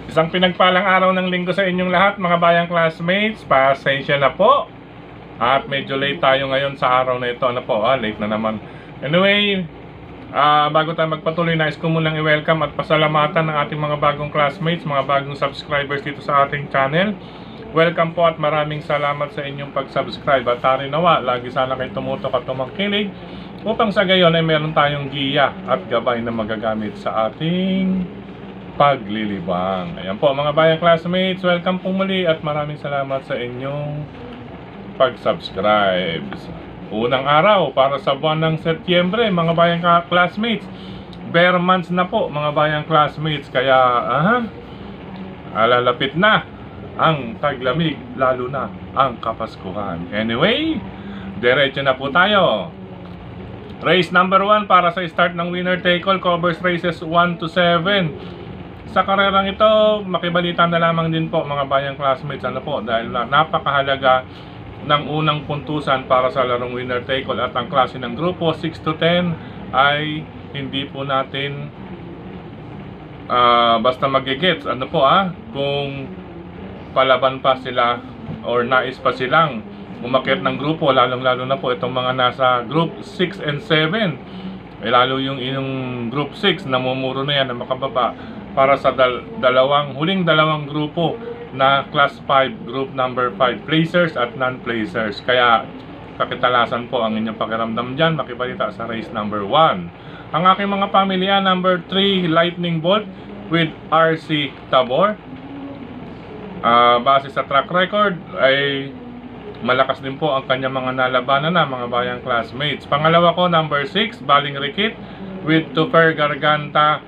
Isang pinagpalang araw ng linggo sa inyong lahat mga bayang classmates. Pasensya na po. At medyo late tayo ngayon sa araw na ito. Ano po, late na naman. Anyway, bago tayo magpatuloy, nais ko munang i-welcome at pasalamatan ng ating mga bagong classmates, mga bagong subscribers dito sa ating channel. Welcome po at maraming salamat sa inyong pag-subscribe. At tari nawa, lagi sana kayo tumutok at tumangkilig upang sa gayon ay meron tayong giya at gabay na magagamit sa ating paglilibang. Ayan po mga bayang classmates, welcome po muli at maraming salamat sa inyong pag-subscribe. Unang araw para sa buwan ng Setyembre mga bayang classmates. Bare months na po mga bayang classmates, kaya alalapit na ang taglamig, lalo na ang Kapaskuhan. Anyway, diretso na po tayo. Race number 1 para sa start ng winner take all, covers races 1 to 7. Sa karerang ito, makibalita na lamang din po mga bayang classmates, ano po, dahil napakahalaga ng unang puntusan para sa larong winner take all at ang klase ng grupo 6 to 10 ay hindi po natin basta magigets, ano po kung palaban pa sila or nais pa silang umakyat ng grupo, lalong-lalo na po itong mga nasa group 6 and 7. Lalo yung group 6, namumuro na yan na makababa para sa huling dalawang grupo na class 5, group number 5, placers at non-placers. Kaya kakitalasan po ang inyong pakiramdam dyan, makibalita sa race number 1. Ang aking mga pamilya, number 3, Lightning Bolt with RC Tabor. Base sa track record ay malakas din po ang kanyang mga nalabanan na mga bayang classmates. Pangalawa ko, number 6, Baling Rikit with Tufer Garganta.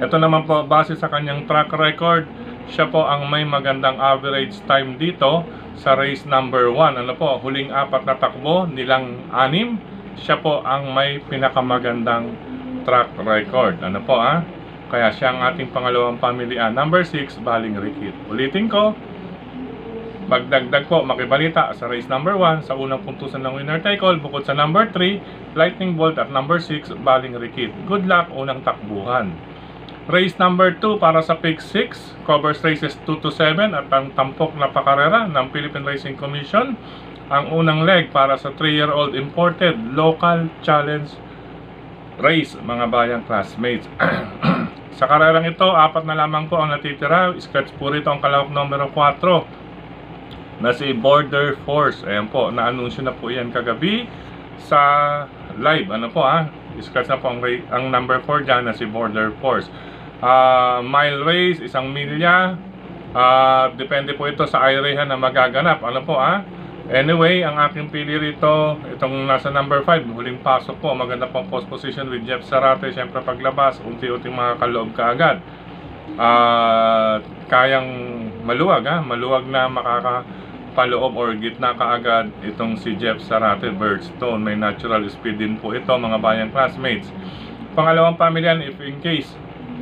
Ito naman po, base sa kanyang track record, siya po ang may magandang average time dito sa race number 1. Ano po, huling 4 na takbo, nilang 6, siya po ang may pinakamagandang track record. Ano po Kaya siya ang ating pangalawang pamilya. Number 6, Baling Rikit. Ulitin ko, magdagdag po, makibalita sa race number 1 sa unang puntusan ng winner take all, bukod sa number 3, Lightning Bolt at number 6, Baling Rikit. Good luck unang takbuhan. Race number 2 para sa pick 6, covers races 2 to 7 at ang tampok na pakarera ng Philippine Racing Commission. Ang unang leg para sa 3-year-old imported local challenge race mga bayang classmates. Sa karerang ito, 4 na lamang po ang natitira. Scratch po rito ang kalahok numero 4 na si Border Force. Ayan po, na-anunsyo na po yan kagabi sa live. Ano po Scratch na po ang number 4 dyan na si Border Force. Mile race, 1 milya. Depende po ito sa irehan na magaganap. Ano po Anyway, ang aking pili rito, itong nasa number 5, huling pasok po. Maganda pong post position with Jeff Sarate. Siyempre paglabas, unti-unting makakaloob kaagad. Kayang maluwag maluwag na makakapaloob or gitna kaagad itong si Jeff Sarate Birdstone. May natural speed din po ito mga bayang classmates. Pangalawang pamilyan, if in case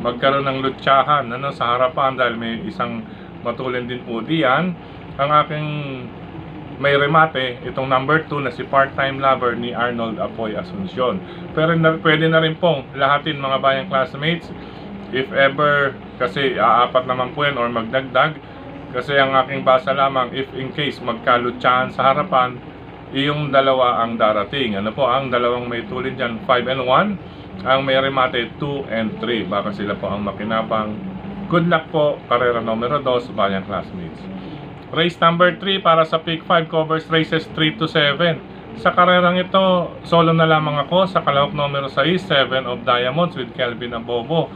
magkaroon ng lutsahan sa harapan dahil may isang matulin din po diyan, ang aking may remate itong number 2 na si Part-Time Lover ni Arnold Apoy Asuncion. Pero pwede na rin pong lahatin mga bayang classmates if ever, kasi aapat naman po yan or magdagdag, kasi ang aking basa lamang if in case magkalutsahan sa harapan, yung dalawa ang darating. Ano po ang dalawang may tulin dyan, 5 and 1, ang may remate 2 and 3, baka sila po ang makinabang. Good luck po, karera numero 2 bayang classmates. Race number 3 para sa pick 5, covers races 3 to 7. Sa karerang ito, solo na lamang ako sa kalahok numero 6, 7 of Diamonds with Kelvin Abobo.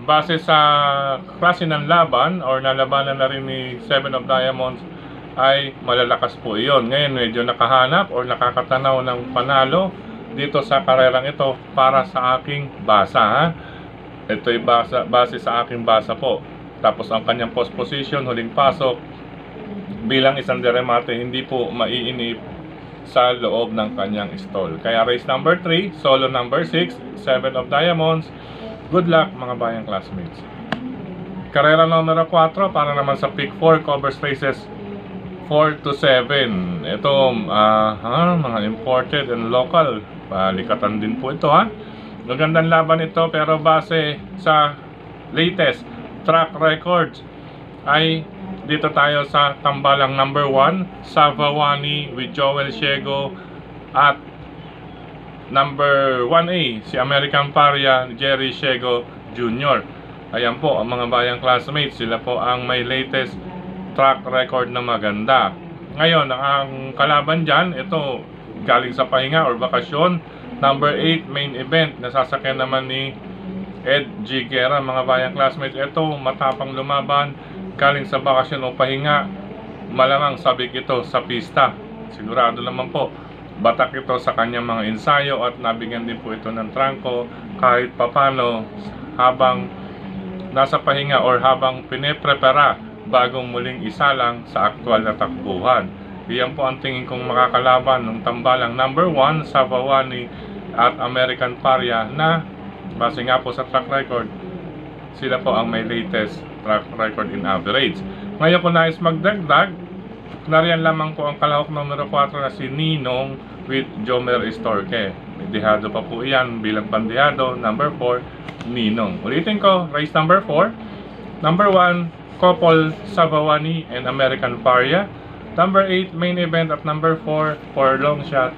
Base sa klase ng laban or nalabanan na rin ni 7 of Diamonds ay malalakas po iyon. Ngayon medyo nakahanap or nakakatanaw ng panalo dito sa karerang ito para sa aking basa Ito'y base sa aking basa po. Tapos ang kanyang post position, huling pasok, bilang isang deremate, hindi po maiinip sa loob ng kanyang stall. Kaya race number 3, solo number 6, 7 of Diamonds. Good luck mga bayang classmates. Karera numero 4 para naman sa pick 4, covers races 4 to 7. Ito mga imported and local, palikatan din po ito Magandang laban ito, pero base sa latest track records ay dito tayo sa tambalang number 1, Savawani with Joel Siego, at number 1A, si American Paria, Jerry Siego Jr. Ayan po ang mga bayang classmates, sila po ang may latest track record na maganda. Ngayon, ang kalaban dyan, ito galing sa pahinga or bakasyon, number 8 main event, nasasakyan naman ni Ed G. Guerra, mga bayang classmates. Ito matapang lumaban, galing sa bakasyon o pahinga, malamang sabik ito sa pista. Sigurado naman po batak ito sa kanyang mga ensayo at nabigyan din po ito ng trangko kahit papano habang nasa pahinga or habang pineprepara bagong muling isalang sa aktwal na takbuhan. Iyan po ang tingin kong makakalaban ng tambalang number 1, Savawani at American Paria, na base nga po sa track record, sila po ang may latest track record in average. Ngayon ko nais magdagdag, nariyan lamang po ang kalahok numero 4 na si Ninong with Jomer Estorque. May dihado pa po iyan bilang pandihado. Number 4, Ninong. Ulitin ko, race number 4. Number 1, couple Savawani and American Paria. Number 8, main event, at number 4 for long shot,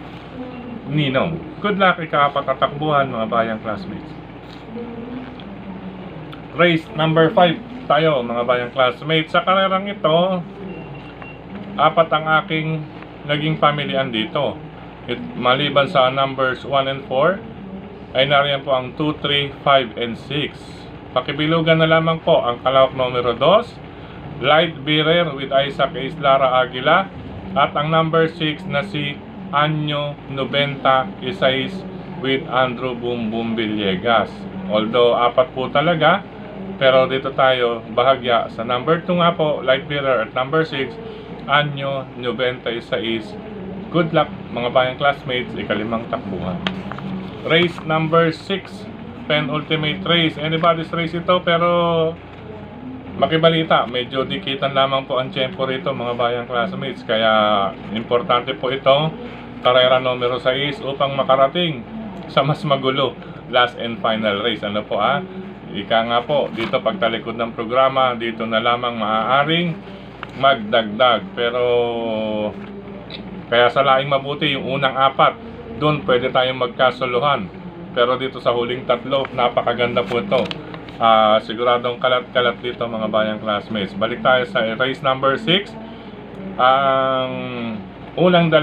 Ninong. Good luck, ika-apat at takbuhan, mga bayang classmates. Race number 5 tayo, mga bayang classmates. Sa karerang ito, 4 ang aking naging pamilyan dito. Maliban sa numbers 1 and 4, ay nariyan po ang 2, 3, 5, and 6. Pakibilugan na lamang po ang kalahok numero 2, Light Bearer with Isaac Islara Aguila, at ang number 6 na si Anyo 90 Isais with Andrew Bumbum Villegas. Although 4 po talaga, pero dito tayo bahagya sa number 2 nga po, Light Bearer, at number 6, Anyo 90 Isais. Good luck, mga bayang classmates, ikalimang takbuhan. Race number 6, penultimate race. Anybody's race ito, pero makibalita, medyo dikitan lamang po ang tempo rito, mga bayang classmates. Kaya importante po ito, karera numero 6, upang makarating sa mas magulo last and final race. Ano po ika nga po, dito pagtalikod ng programa, dito na lamang maaaring magdagdag. Pero kaya sa laing mabuti yung unang 4, doon pwede tayong magkasuluhan. Pero dito sa huling 3, napakaganda po ito. Siguradong kalat-kalat dito, mga bayang classmates. Balik tayo sa race number 6. Ang unang 2,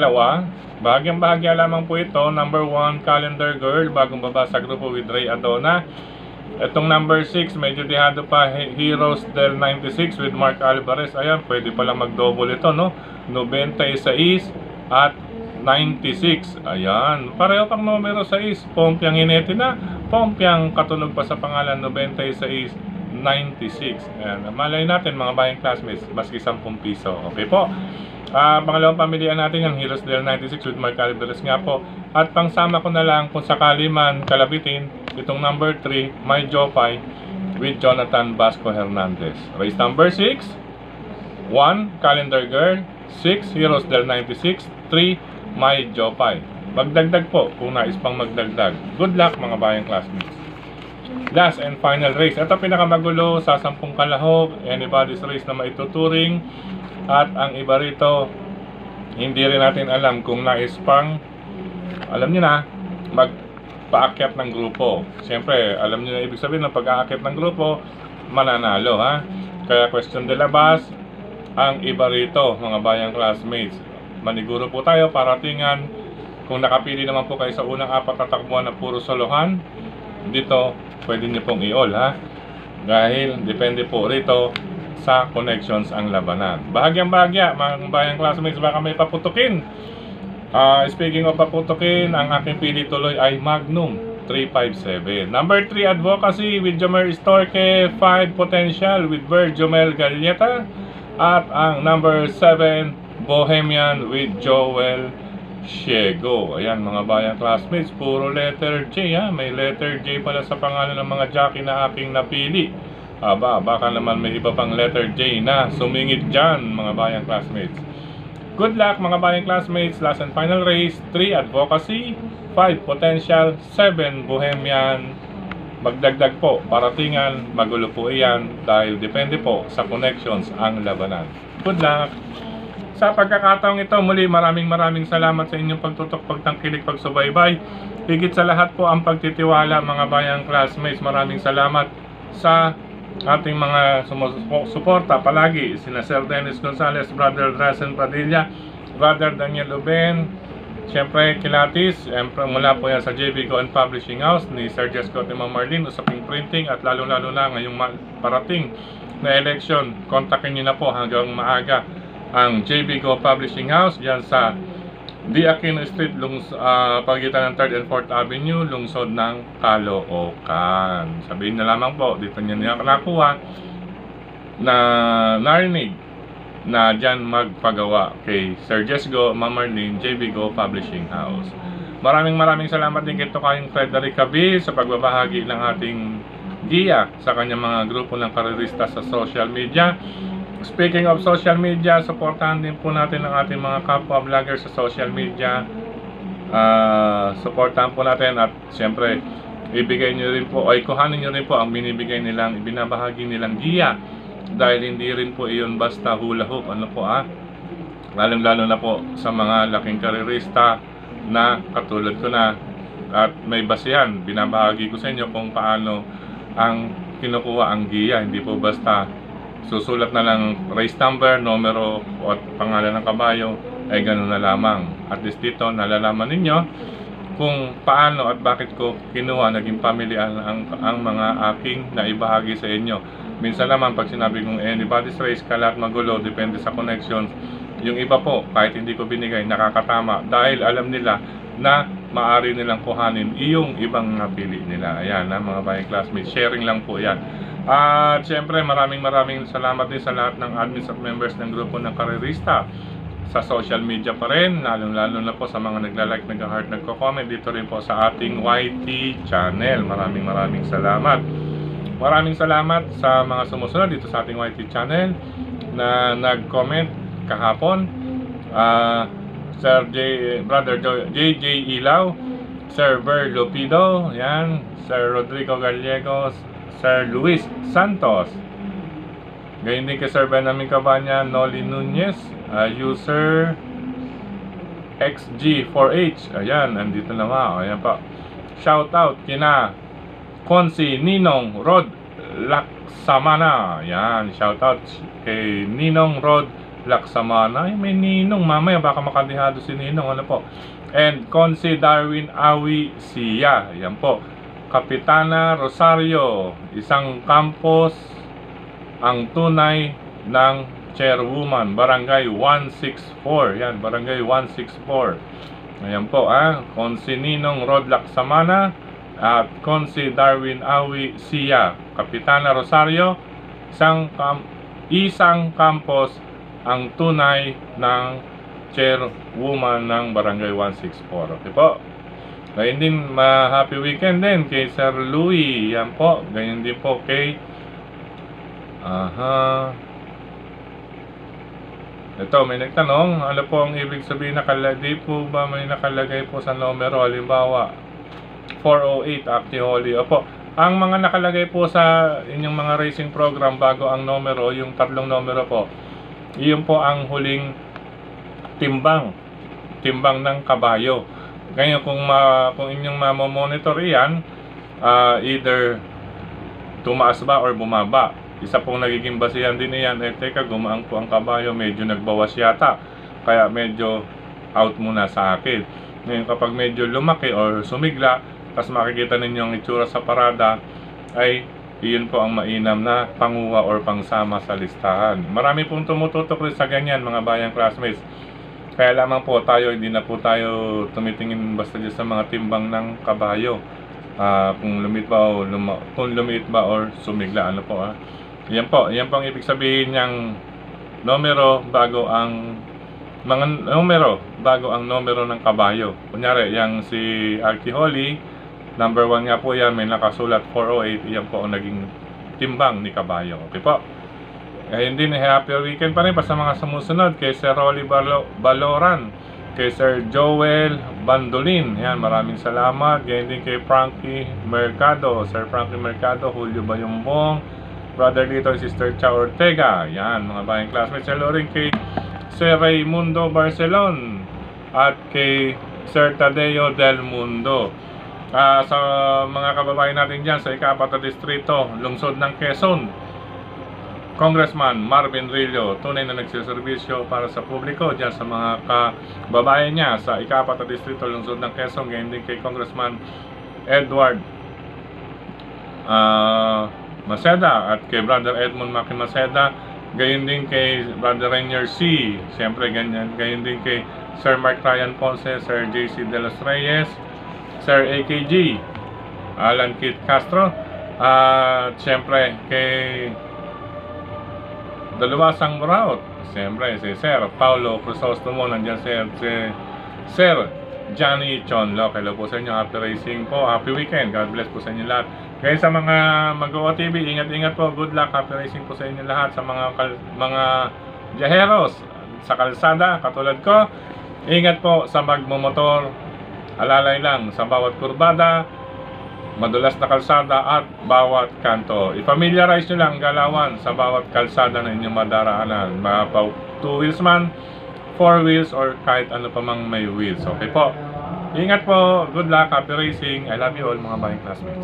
bahagyang-bahagya lamang po ito. Number 1, Calendar Girl, bagong baba sa grupo with Ray Adona. Itong number 6, medyo dihado pa, Heroes del 96 with Mark Alvarez. Ayan, pwede palang mag-double ito, no? 96 at 96. Ayan, pareho pang numero 6. Pompiang hinete na, pompiang katunog pa sa pangalan, 96, 96. Ayan, malay natin, mga bayang classmates, maski 10 piso. Okay po. Pangalawang pamilihan natin yung Heroes del 96 with Mark Alvarez nga po. At pangsama ko na lang, kung sakali man kalabitin, itong number 3, My Jopay with Jonathan Vasco Hernandez. Race number 6, 1, Calendar Girl, 6, Heroes del 96, 3, My Jopay. Magdagdag po kung nais pang magdagdag. Good luck, mga bayang classmates. Last and final race. Ito pinakamagulo sa 10 kalahok. Anybody's race na maituturing. At ang iba rito, hindi rin natin alam kung nais pang, alam nyo na, magpaakyat ng grupo. Siyempre, alam nyo na ibig sabihin ng pag-aakyat ng grupo, mananalo, Kaya question de la base, ang iba rito, mga bayang classmates. Maniguro po tayo, paratingan. Kung nakapili naman po kayo sa unang 4 na takbuhan na puro solohan, dito pwede nyo pong i-all, dahil depende po rito sa connections ang labanan. Bahagyang-bahagya, mga bayang classmates, baka may paputukin. Speaking of paputukin, ang aking pili tuloy ay Magnum 357. Number 3, Advocacy with Jomer Estorque. 5, Potential with Virgomel Galleta. At ang number 7, Bohemian with Joel Siego. Ayan, mga bayang classmates, puro letter J, may letter J pala sa pangalan ng mga jockey na aking napili. Baka naman may iba pang letter J na sumingit dyan, mga bayang classmates. Good luck mga bayang classmates. Last and final race, 3 advocacy, 5 potential, 7 bohemian. Magdagdag po, paratingan, magulo po iyan dahil depende po sa connections ang labanan. Good luck! Sa pagkakataong ito, muli maraming salamat sa inyong pagtutok, pagtangkilik, pagsubaybay. Higit sa lahat po ang pagtitiwala mga bayang classmates. Maraming salamat sa ating mga sumusuporta palagi. Sina Sir Dennis Gonzalez, Brother Drazen Padilla, Brother Daniel Uben, siyempre Kilatis, mula po yan sa JB Go and Publishing House, ni Sir Jesco at Ma'am Marlene, Usaping Printing, at lalo-lalo na ngayong parating na election, kontakin nyo na po hanggang maaga ang JB Go Publishing House dyan sa D. Aquino Street, pagitan ng 3rd and 4th Avenue, lungsod ng Caloocan. Sabihin na lamang po, dito nyo niya nakuha na narinig na dyan magpagawa kay Sir Jesgo, Ma'am Marlene, JB Go Publishing House. Maraming salamat din kito kayong Frederick Cabil sa pagbabahagi ng ating giya sa kanyang mga grupo ng karerista sa social media. Speaking of social media, supportahan din po natin ang ating mga kapwa vlogger sa social media. Supportahan po natin at siyempre ibigay nyo rin po, ay kuhanin nyo rin po ang binibigay nilang, ibinabahagi nilang giya. Dahil hindi rin po iyon basta hula hoop, lalong-lalo na po sa mga laking karerista na katulad ko na at may basihan, binabahagi ko sa inyo kung paano ang kinukuha ang giya. Hindi po basta susulat na lang race number, numero at pangalan ng kabayo, ay ganoon na lamang. At least dito nalalaman ninyo kung paano at bakit ko kinuha, naging pamilya ang mga aking naibahagi sa inyo. Minsan naman pag sinabi kong anybody's race, kalat magulo, depende sa connections. Yung iba po, kahit hindi ko binigay, nakakatama dahil alam nila na maaari nilang kuhanin yung ibang napili nila. Ayan mga bayang classmates, sharing lang po yan. At syempre maraming salamat din sa lahat ng admins at members ng grupo ng karerista sa social media pa rin, lalo na po sa mga nagla-like, nag-heart, nagko-comment dito rin po sa ating YT channel. Maraming salamat. Maraming salamat sa mga sumusunod dito sa ating YT channel na nag-comment kahapon. Sir Brother JJ Ilaw, Sir Ver Lupido, yan, Sir Rodrigo Gallegos, Sir Luis Santos, gayon din kay Sir Benjamin Cabanya, Noli Nunez, user XG4H, ayan, andito na nga, ayan pa. Shout out kina Konsi Ninong Rod Laksamana, ayan, shout out kay Ninong Rod Laksamana. Ay, may Ninong, mamaya baka makadihado si Ninong, and Konsi Darwin Awi Siya, ayan po. Kapitana Rosario, isang campus ang tunay ng chairwoman, Barangay 164. Yan, Barangay 164. Ayan po, Konsi Ninong Rod Laksamana at Konsi Darwin Awi Siya. Kapitana Rosario, isang campus ang tunay ng chairwoman ng Barangay 164. Okay po. Ganyan din, happy weekend din kay Sir Louie. Yan po, ganyan din po kay ito, may nagtanong, ano po ang ibig sabihin nakalagay po ba may nakalagay po sa numero, halimbawa 408 Actiholi. Opo, ang mga nakalagay po sa inyong mga racing program bago ang numero, yung tatlong numero po, iyon po ang huling timbang ng kabayo. Kaya kung inyong mamomonitor iyan, either tumaas ba or bumaba, isa pong nagiging basihan din iyan, teka, gumaang po ang kabayo, medyo nagbawas yata, kaya medyo out muna sa akin. Ngayon kapag medyo lumaki or sumigla, tapos makikita ninyo ang itsura sa parada, ay iyon po ang mainam na panguha or pangsama sa listahan. Marami pong tumututok rin sa ganyan mga bayang classmates. Kaya lamang po tayo, hindi na po tayo tumitingin basta dyan sa mga timbang ng kabayo. Kung lumiit ba or sumigla, Yan po ang ibig sabihin niyang numero bago ang numero ng kabayo. Kunyari, yang si Actiholi, number 1 nga po yan, may nakasulat 408, yan po ang naging timbang ni kabayo. Okay po. Ngayon din, happy weekend pa rin pa sa mga sumusunod. Kay Sir Rolly Baloran, kay Sir Joel Bandolin. Yan, maraming salamat. Ngayon din kay Frankie Mercado, Sir Frankie Mercado, Julio Bayumbong, Brother Lito, Sister Cha Ortega. Yan, mga bayang classmates. Hello rin kay Sir Raimundo Barcelon at kay Sir Tadeo Del Mundo. Sa mga kababayan natin dyan sa ika-4 na distrito, lungsod ng Quezon, Congressman Marvin Rillo, tunay na nagsiservisyo para sa publiko dyan sa mga kababayan niya sa ika-4 na distrito, lungsod ng Quezon. Ngayon din kay Congressman Edward Maceda at kay Brother Edmund Maki Maceda. Gayon din kay Brother Rainier C. Siyempre ganyan. Gayon din kay Sir Mark Ryan Ponce, Sir JC De Los Reyes, Sir AKG, Alan Kit Castro, at siyempre kay Daluwasang Muraut, siyempre si Sir Paulo Crisostomo, nandiyan si Sir Johnny Chonlo. Hello po sa inyo, happy racing po, happy weekend, God bless po sa inyo lahat. Guys, sa mga mag-OOTV, ingat-ingat po, good luck, happy racing po sa inyo lahat. Sa mga viajeros sa kalsada, katulad ko, ingat po sa magmumotor, alalay lang sa bawat kurbada, madulas na kalsada at bawat kanto. I-familiarize nyo lang galawan sa bawat kalsada na inyong madaraanan. Mga 2 wheels man, 4 wheels, or kahit ano pa mang may wheels. Okay po. Ingat po, good luck, happy racing. I love you all mga bayang classmates.